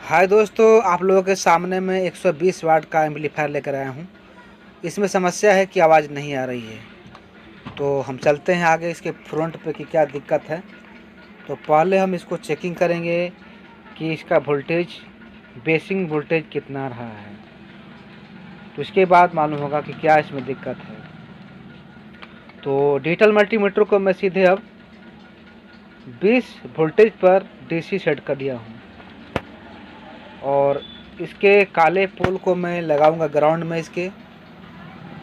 हाय दोस्तों, आप लोगों के सामने मैं 120 वाट का एम्पलीफायर लेकर आया हूँ। इसमें समस्या है कि आवाज़ नहीं आ रही है। तो हम चलते हैं आगे इसके फ्रंट पे कि क्या दिक्कत है। तो पहले हम इसको चेकिंग करेंगे कि इसका वोल्टेज बेसिंग वोल्टेज कितना रहा है। तो इसके बाद मालूम होगा कि क्या इसमें दिक्कत है। तो डिजिटल मल्टीमीटर को मैं सीधे अब 20 वोल्टेज पर डीसी सेट कर दिया हूँ और इसके काले पोल को मैं लगाऊंगा ग्राउंड में।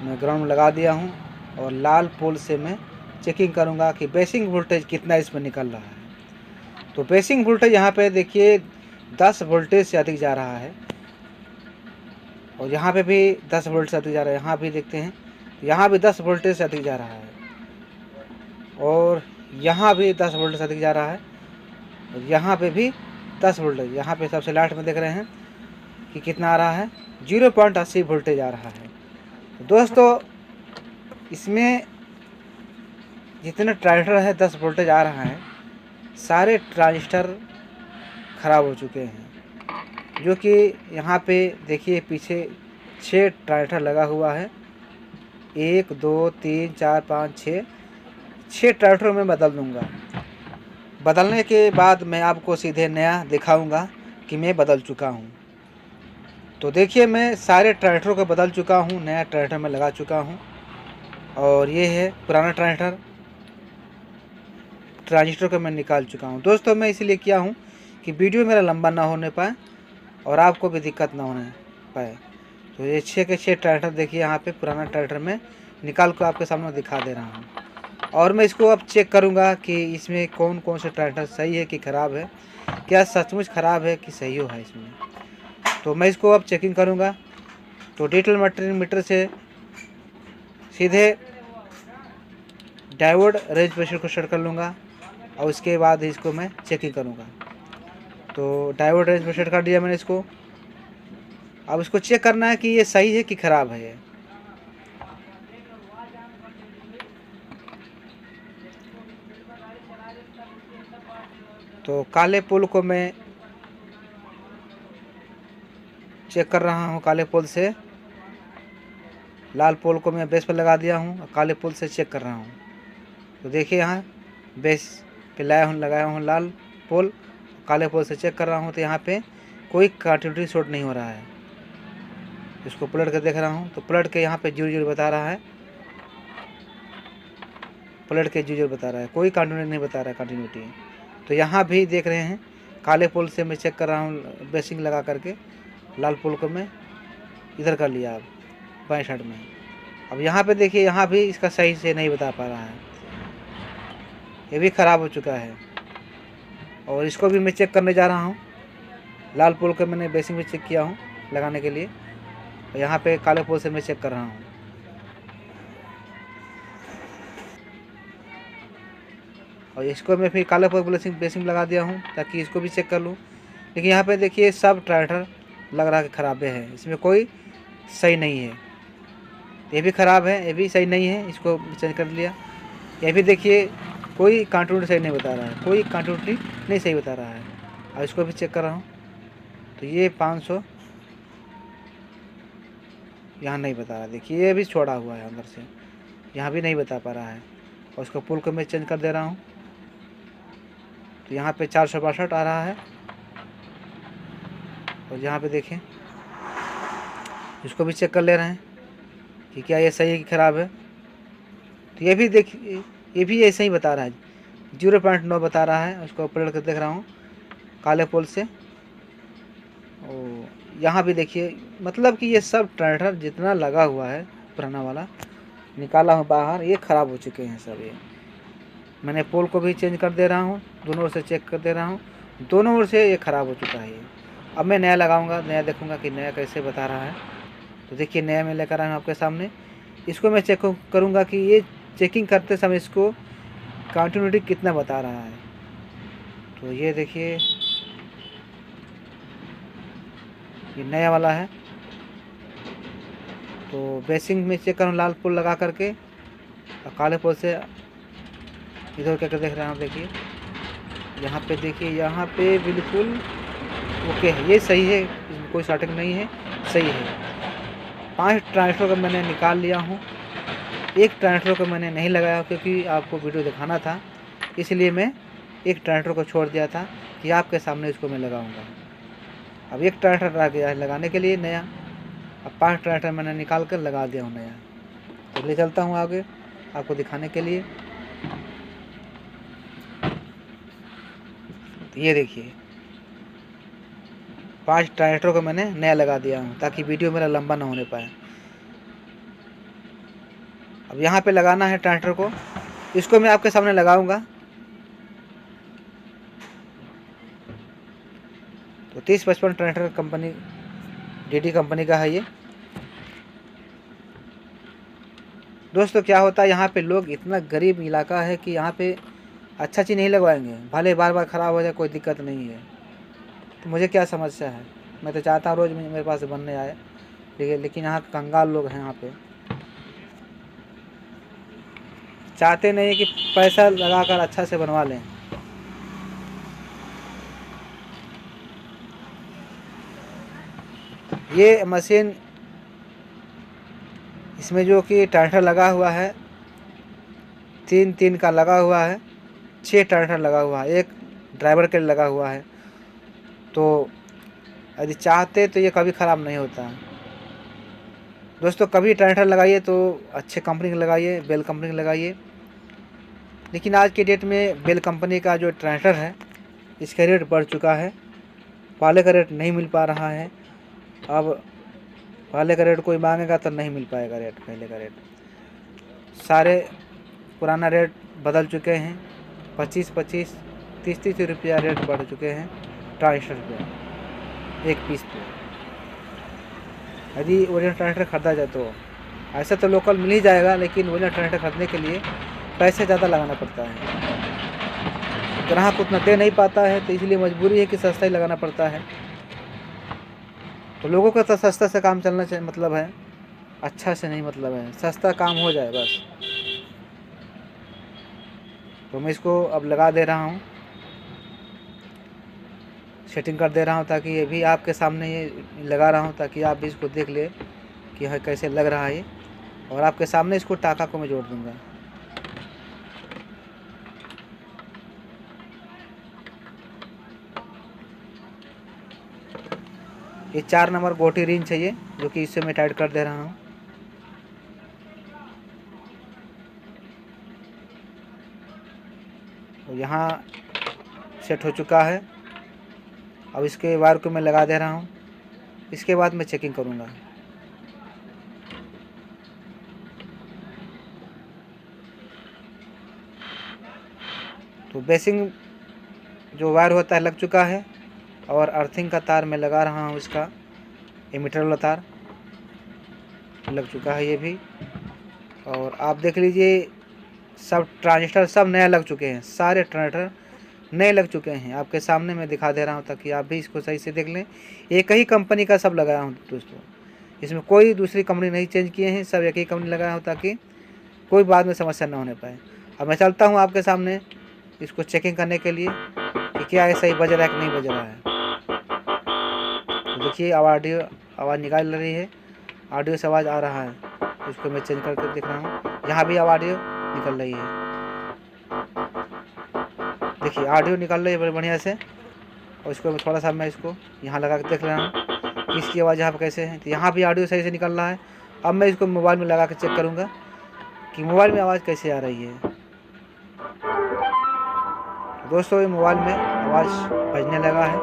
मैं ग्राउंड में लगा दिया हूँ और लाल पोल से मैं चेकिंग करूँगा कि बेसिंग वोल्टेज कितना इसमें निकल रहा है। तो बेसिंग वोल्टेज यहाँ पे देखिए 10 वोल्टेज से अधिक जा रहा है और यहाँ पे भी 10 वोल्ट से अधिक जा रहा है। यहाँ भी देखते हैं, यहाँ भी 10 वोल्टेज से अधिक जा रहा है और यहाँ भी 10 वोल्ट से अधिक जा रहा है और यहाँ पे भी 10 वोल्टेज। यहाँ पे सबसे लास्ट में देख रहे हैं कि कितना आ रहा है, 0.80 वोल्टेज आ रहा है। तो दोस्तों, इसमें जितने ट्रांजिस्टर है 10 वोल्टेज आ रहा है, सारे ट्रांजिस्टर ख़राब हो चुके हैं। जो कि यहाँ पे देखिए पीछे 6 ट्रांजिस्टर लगा हुआ है। 1 2 3 4 5 6 ट्रांजिस्टर मैं बदल दूँगा। बदलने के बाद मैं आपको सीधे नया दिखाऊँगा कि मैं बदल चुका हूँ। तो देखिए, मैं सारे ट्रांजिस्टरों को बदल चुका हूँ, नया ट्रांजिस्टर मैं लगा चुका हूँ और ये है पुराना ट्रांजिस्टर को मैं निकाल चुका हूँ। दोस्तों, मैं इसलिए किया हूँ कि वीडियो मेरा लंबा ना होने पाए और आपको भी दिक्कत ना होने पाए। तो ये 6 के 6 ट्रांजिस्टर देखिए यहाँ पे पुराना ट्रांजिस्टर में निकाल कर आपके सामने दिखा दे रहा हूँ। और मैं इसको अब चेक करूँगा कि इसमें कौन कौन से ट्रांजिस्टर सही है कि ख़राब है, क्या सचमुच ख़राब है कि सही हो है इसमें। तो मैं इसको अब चेकिंग करूँगा। तो डिजिटल मल्टीमीटर से सीधे डायोड रेंज प्रेशर को सेट कर लूँगा और उसके बाद इसको मैं चेकिंग करूँगा। तो डायोड रेंज प्रेशर कर दिया मैंने इसको। अब इसको चेक करना है कि ये सही है कि ख़राब है ये। तो काले पोल को मैं चेक कर रहा हूँ, काले पोल से लाल पोल को मैं बेस पर लगा दिया हूँ और काले पोल से चेक कर रहा हूँ। तो देखिए यहाँ बेस पे लगाया हूँ लाल पोल, काले पोल से चेक कर रहा हूँ। तो यहाँ पे कोई कंटिन्यूटी शॉर्ट नहीं हो रहा है। इसको पलट कर देख रहा हूँ तो पलट के यहाँ पे 0 बता रहा है, पलट के 0 बता रहा है, कोई कंटिन्यूटी नहीं बता रहा है कंटिन्यूटी। तो यहाँ भी देख रहे हैं काले पोल से मैं चेक कर रहा हूँ बेसिंग लगा करके। लाल पोल को मैं इधर कर लिया अब बाएं साइड में। अब यहाँ पे देखिए, यहाँ भी इसका सही से नहीं बता पा रहा है, ये भी ख़राब हो चुका है। और इसको भी मैं चेक करने जा रहा हूँ। लाल पोल को मैंने बेसिंग में चेक किया हूँ लगाने के लिए, और यहाँ पे काले पोल से मैं चेक कर रहा हूँ। और इसको मैं फिर काले पोल बेसिंग लगा दिया हूँ ताकि इसको भी चेक कर लूँ। लेकिन यहाँ पे देखिए सब ट्रांजिस्टर लग रहा है कि ख़राबे है, इसमें कोई सही नहीं है। ये भी ख़राब है, ये भी सही नहीं है, इसको चेंज कर लिया। ये भी देखिए कोई कंटिन्यूटी सही नहीं बता रहा है, कोई कंटिन्यूटी नहीं सही बता रहा है। अब इसको भी चेक कर रहा हूँ तो ये 500 यहाँ नहीं बता रहा। देखिए ये भी छोड़ा हुआ है अंदर से, यहाँ भी नहीं बता पा रहा है। और उसको पुल को मैं चेंज कर दे रहा हूँ तो यहाँ पे 462 आ रहा है। और यहाँ पे देखें, इसको भी चेक कर ले रहे हैं कि क्या ये सही है कि ख़राब है। तो ये भी देखिए, ये भी ऐसे ही बता रहा है, 0.9 बता रहा है। उसको पलट कर देख रहा हूँ काले पोल से। और यहाँ भी देखिए, मतलब कि ये सब ट्रांजिस्टर जितना लगा हुआ है पुराना वाला निकाला हूँ बाहर, ये ख़राब हो चुके हैं सब। ये मैंने पोल को भी चेंज कर दे रहा हूँ, दोनों ओर से चेक कर दे रहा हूँ, दोनों ओर से ये ख़राब हो चुका है ये। अब मैं नया लगाऊंगा, नया देखूंगा कि नया कैसे बता रहा है। तो देखिए नया मैं लेकर आया हूँ आपके सामने। इसको मैं चेक करूँगा कि ये चेकिंग करते समय इसको कंटिन्यूटी कितना बता रहा है। तो ये देखिए ये नया वाला है। तो बेसिंग में चेक करूँ लाल पोल लगा करके और काले पोल से इधर करके देख रहा हूँ। देखिए यहाँ पे देखिए, यहाँ पे बिल्कुल ओके है, ये सही है, इसमें कोई शॉर्टिंग नहीं है, सही है। 5 ट्रांजिस्टर को मैंने निकाल लिया हूँ। एक ट्रांजिस्टर को मैंने नहीं लगाया क्योंकि आपको वीडियो दिखाना था, इसलिए मैं एक ट्रांजिस्टर को छोड़ दिया था कि आपके सामने इसको मैं लगाऊंगा। अब एक ट्रांजिस्टर रह गया है लगाने के लिए नया। अब 5 ट्रांजिस्टर मैंने निकाल कर लगा दिया हूँ नया। तो ले चलता हूँ आगे आपको दिखाने के लिए। ये देखिए 5 ट्रांजिस्टर को मैंने नया लगा दिया हूँ ताकि वीडियो मेरा लंबा ना होने पाए। अब यहाँ पे लगाना है ट्रांजिस्टर को, इसको मैं आपके सामने लगाऊंगा। तो 3055 ट्रांजिस्टर कंपनी DT कंपनी का है ये। दोस्तों क्या होता है, यहाँ पे लोग इतना गरीब इलाका है कि यहाँ पे अच्छा चीज़ नहीं लगवाएंगे, भले बार बार ख़राब हो जाए कोई दिक्कत नहीं है। तो मुझे क्या समस्या है, मैं तो चाहता हूँ रोज़ मेरे पास बनने आए, लेकिन यहाँ कंगाल लोग हैं, यहाँ पे चाहते नहीं कि पैसा लगाकर अच्छा से बनवा लें। ये मशीन, इसमें जो कि ट्रांजिस्टर लगा हुआ है 3 का लगा हुआ है, 6 ट्रांजिस्टर लगा हुआ है, एक ड्राइवर के लिए लगा हुआ है। तो यदि चाहते तो ये कभी ख़राब नहीं होता। दोस्तों कभी ट्रांजिस्टर लगाइए तो अच्छे कंपनी का लगाइए, बेल कंपनी का लगाइए। लेकिन आज के डेट में बेल कंपनी का जो ट्रांजिस्टर है इसका रेट बढ़ चुका है, पहले का रेट नहीं मिल पा रहा है। अब पहले का रेट कोई मांगेगा तो नहीं मिल पाएगा रेट, पहले का रेट। सारे पुराना रेट बदल चुके हैं, 25-25, 30-30 रुपया रेट बढ़ चुके हैं ट्रांजिस्टर पे, एक पीस पे। यदि ओरिजिनल ट्रांजिस्टर ख़रीदा जाए तो ऐसा तो लोकल मिल ही जाएगा, लेकिन ओरिजिनल ट्रांजिस्टर ख़रीदने के लिए पैसे ज़्यादा लगाना पड़ता है। ग्राहक उतना दे नहीं पाता है, तो इसलिए मजबूरी है कि सस्ता ही लगाना पड़ता है। तो लोगों का तो सस्ता से काम चलना चाहिए, मतलब है अच्छा से नहीं, मतलब है सस्ता काम हो जाए बस। तो मैं इसको अब लगा दे रहा हूँ, सेटिंग कर दे रहा हूँ, ताकि ये भी आपके सामने ये लगा रहा हूँ ताकि आप भी इसको देख ले कि हाँ कैसे लग रहा है। और आपके सामने इसको टाका को मैं जोड़ दूँगा। ये 4 नंबर गोटी रिंच चाहिए, जो कि इससे मैं टाइट कर दे रहा हूँ। तो यहाँ सेट हो चुका है। अब इसके वायर को मैं लगा दे रहा हूँ, इसके बाद मैं चेकिंग करूँगा। तो बेसिंग जो वायर होता है लग चुका है, और अर्थिंग का तार मैं लगा रहा हूँ, इसका एमीटर वाला तार लग चुका है ये भी। और आप देख लीजिए सब ट्रांजिस्टर सब नया लग चुके हैं, सारे ट्रांजिस्टर नए लग चुके हैं। आपके सामने मैं दिखा दे रहा हूँ ताकि आप भी इसको सही से देख लें। एक ही कंपनी का सब लगाया हूँ दोस्तों, इसमें कोई दूसरी कंपनी नहीं चेंज किए हैं, सब एक ही कंपनी लगाया हूँ ताकि कोई बाद में समस्या ना होने पाए। अब मैं चलता हूँ आपके सामने इसको चेकिंग करने के लिए कि क्या ये सही बज रहा है कि नहीं बज रहा है। तो देखिए आवाज़ निकाल रही है, ऑडियो से आवाज़ आ रहा है। इसको मैं चेंज करके देख रहा हूँ, यहाँ भी ऑडियो निकल रही है। देखिए ऑडियो निकल रही है बड़े बढ़िया से। और इसको थोड़ा सा मैं इसको यहाँ लगा के देख रहा हूँ कि इसकी आवाज़ यहाँ पर कैसे है। तो यहाँ भी ऑडियो सही से निकल रहा है। अब मैं इसको मोबाइल में लगा के चेक करूँगा कि मोबाइल में आवाज़ कैसे आ रही है। दोस्तों ये मोबाइल में आवाज़ बजने लगा है,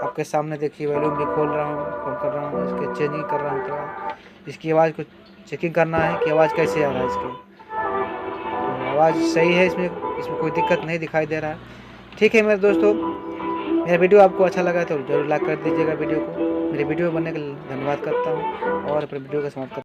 आपके सामने देखिए। वॉल्यूम भी खोल रहा हूँ, खोल कर रहा हूँ, इसके चेंजिंग कर रहा हूँ थोड़ा। इसकी आवाज़ को चेकिंग करना है कि आवाज़ कैसे आ रहा है इसकी। तो आवाज़ सही है, इसमें कोई दिक्कत नहीं दिखाई दे रहा है। ठीक है मेरे दोस्तों, मेरा वीडियो आपको अच्छा लगा तो जरूर लाइक कर दीजिएगा वीडियो को। मेरे वीडियो बनने के लिए धन्यवाद करता हूँ और अपने वीडियो का समाप्त करता हूँ।